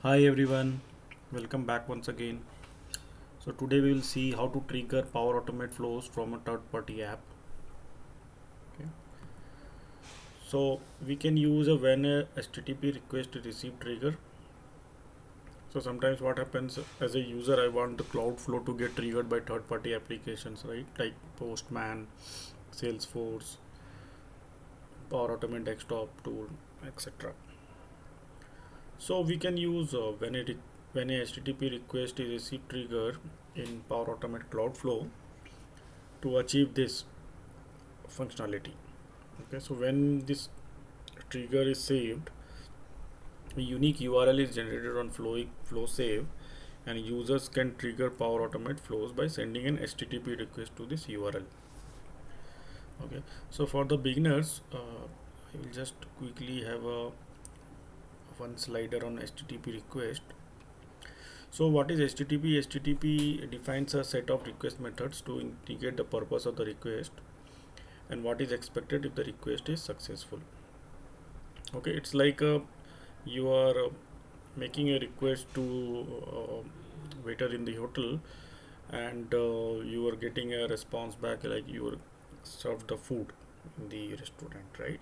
Hi everyone, welcome back once again. So today we will see how to trigger Power Automate flows from a third-party app. Okay. So we can use a when a HTTP request receive trigger. So sometimes what happens as a user, I want the Cloudflow to get triggered by third-party applications, right? Like Postman, Salesforce, Power Automate desktop tool, etc. So we can use when a HTTP request is received trigger in Power Automate Cloudflow to achieve this functionality. Okay, so when this trigger is saved, a unique URL is generated on flow save, and users can trigger Power Automate flows by sending an HTTP request to this URL. Okay, so for the beginners, I will just quickly have a one slider on HTTP request. So what is HTTP? HTTP defines a set of request methods to indicate the purpose of the request and what is expected if the request is successful. Okay, it's like you are making a request to waiter in the hotel, and you are getting a response back like you are served the food in the restaurant, right?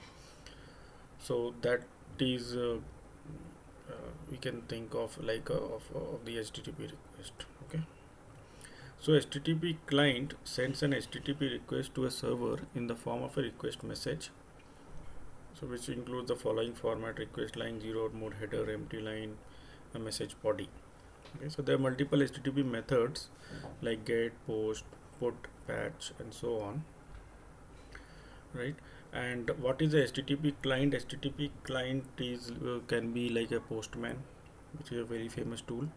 So that is we can think of like of the HTTP request. Okay, so HTTP client sends an HTTP request to a server in the form of a request message, so which includes the following format: request line, 0 mode header, empty line, a message body. Okay, so there are multiple HTTP methods like get, post, put, patch, and so on, right? And what is a HTTP client? HTTP client is can be like a Postman, which is a very famous tool,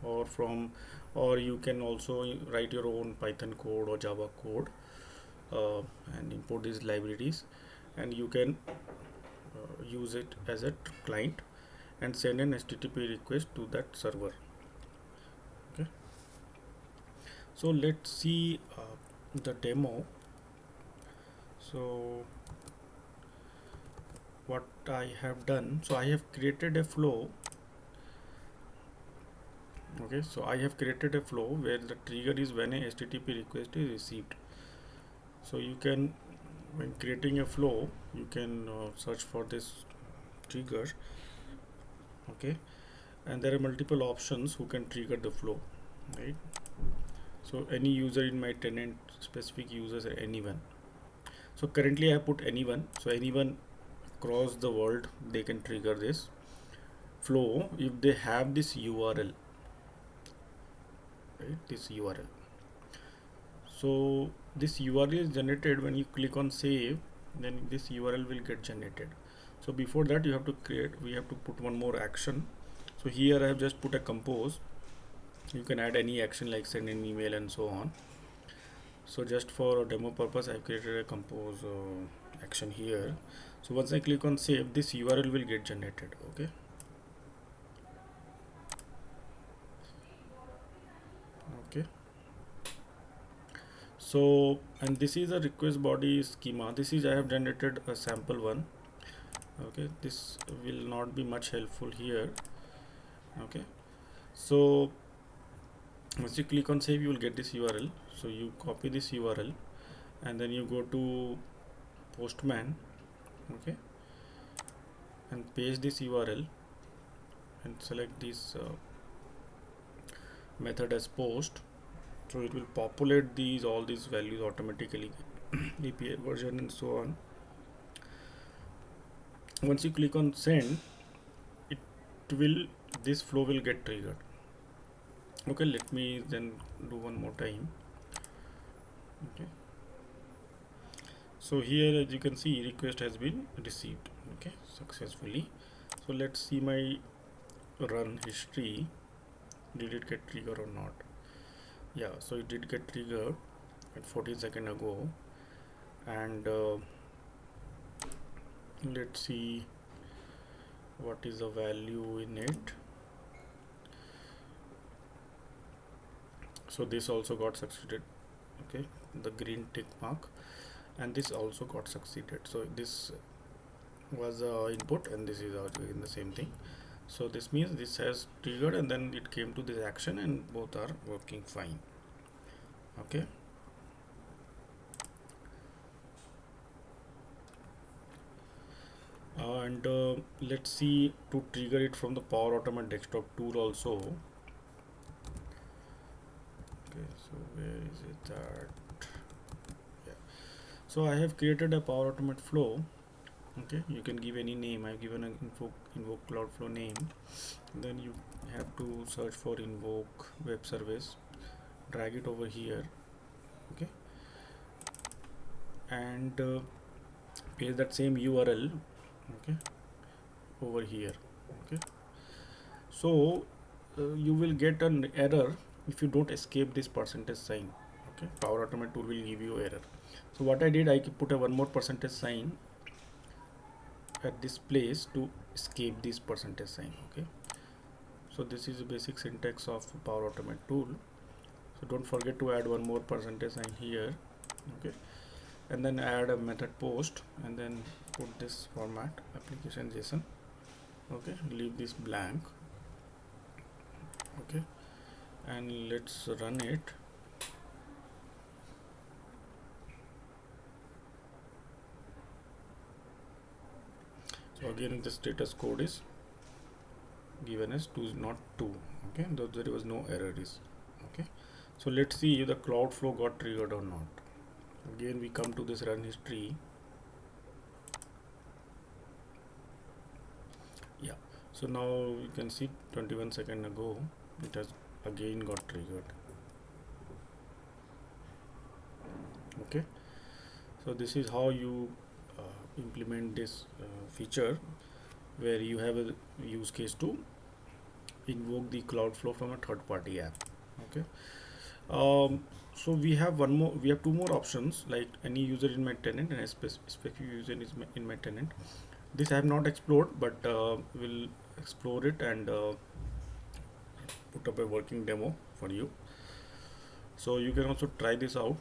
or from, or you can also write your own Python code or Java code and import these libraries, and you can use it as a client and send an HTTP request to that server. Okay, so let's see the demo. So what I have done, so I have created a flow. Okay, so I have created a flow where the trigger is when a HTTP request is received. So you can, when creating a flow, you can search for this trigger. Okay, and there are multiple options who can trigger the flow, right? So any user in my tenant, specific users, or anyone. So currently I put anyone, so anyone across the world they can trigger this flow if they have this URL, right? This URL. So this URL is generated when you click on save, then this URL will get generated. So before that you have to create, we have to put one more action. So here I have just put a compose. You can add any action like send an email and so on. So just for demo purpose I created a compose action here. So once I click on save, this URL will get generated. Okay, okay. So, and this is a request body schema. This is, I have generated a sample one. Okay, this will not be much helpful here. Okay, so once you click on save, you will get this URL. So you copy this URL and then you go to Postman. Okay, and paste this URL and select this method as post. So it will populate these all these values automatically, API version and so on. Once you click on send, it will, this flow will get triggered. Okay, let me then do one more time. Okay, so here as you can see, request has been received, okay, successfully. So let's see my run history. Did it get triggered or not? Yeah, so it did get triggered at 14 seconds ago. And let's see what is the value in it. So this also got succeeded. Okay, the green tick mark, and this also got succeeded. So this was input and this is again the same thing. So this means this has triggered and then it came to this action and both are working fine. Okay. And let's see to trigger it from the Power Automate desktop tool also. Okay, so where is it at? Yeah. So I have created a Power Automate flow. Okay, you can give any name. I've given an invoke cloud flow name. Then you have to search for invoke web service, drag it over here. Okay, and paste that same URL. Okay, over here. Okay, so you will get an error if you don't escape this percentage sign. Okay, Power Automate tool will give you error. So what I did, I put a one more percentage sign at this place to escape this percentage sign. Okay, so this is the basic syntax of Power Automate tool. So don't forget to add one more percentage sign here. Okay, and then add a method post and then put this format application JSON. Okay, leave this blank. Okay, and let's run it. So again the status code is given as 2 is not 2. Okay, though there was no error is. Okay, so let's see if the cloud flow got triggered or not. Again we come to this run history. Yeah, so now you can see 21 seconds ago it has again got triggered. Okay, so this is how you implement this feature where you have a use case to invoke the Cloudflow from a third-party app. Okay, so we have two more options, like any user in my tenant and a specific user is in my tenant. This I have not explored, but we'll explore it and put up a working demo for you. So you can also try this out.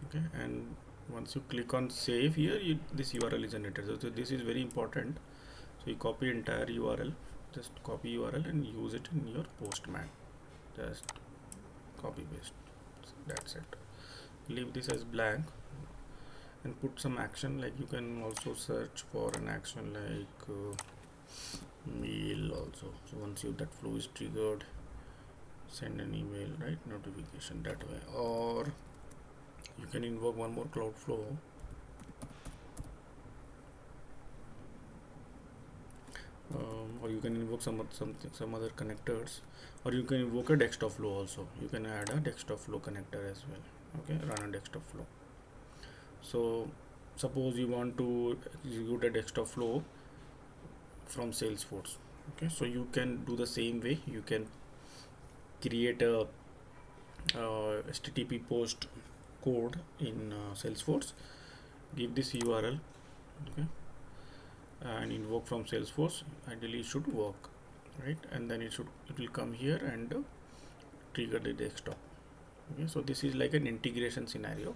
Okay, and once you click on save here, this URL is generated. So this is very important. So you copy entire URL, just copy URL and use it in your Postman. Just copy paste. That's it. Leave this as blank and put some action, like you can also search for an action like mail also. So once that flow is triggered, send an email, right, notification that way. Or you can invoke one more cloud flow. Or you can invoke some other connectors, or you can invoke a desktop flow also. You can add a desktop flow connector as well. Okay, run a desktop flow. So suppose you want to execute a desktop flow from Salesforce. Okay, so you can do the same way. You can create a HTTP post code in Salesforce, give this URL, okay, and invoke from Salesforce. Ideally it should work, right? And then it will come here and trigger the desktop. Okay, so this is like an integration scenario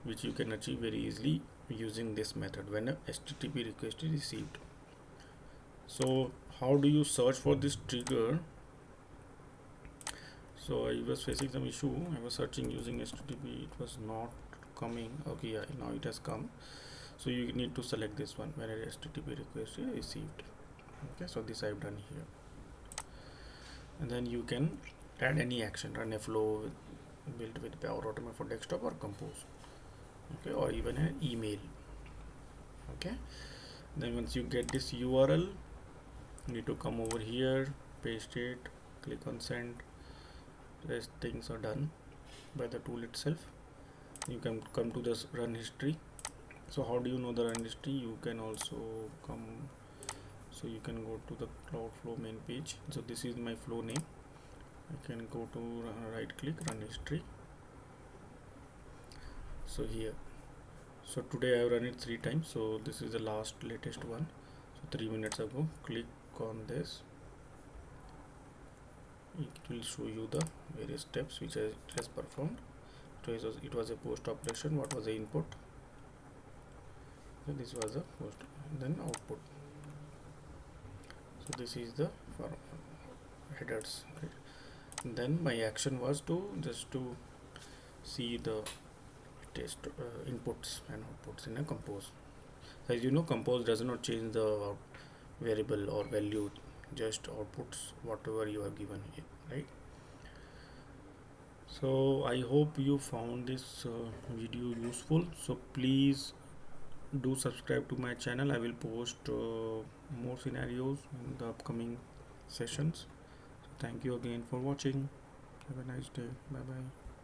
which you can achieve very easily using this method when a HTTP request is received. So how do you search for this trigger? So I was facing some issue. I was searching using HTTP, it was not coming. Okay, yeah, now it has come. So you need to select this one when a HTTP request is received. Okay, so this I've done here. And then you can add any action, run a flow built with Power Automate for desktop or Compose. Okay, or even an email. Okay, then once you get this URL, you need to come over here, paste it, click on send. Rest things are done by the tool itself. You can come to this run history. So how do you know the run history? You can also come, so you can go to the Cloudflow main page. So this is my flow name. I can go to right click, run history. So here, so today I have run it 3 times. So this is the latest one. So 3 minutes ago, click on this. It will show you the various steps which it has performed. So it was a post operation. What was the input? So this was the post, and then output. So this is the for headers, right? Then my action was to just to see the test inputs and outputs in a compose. As you know, compose does not change the variable or value, just outputs whatever you have given here, right? So I hope you found this video useful. So please do subscribe to my channel. I will post more scenarios in the upcoming sessions. So thank you again for watching. Have a nice day. Bye bye.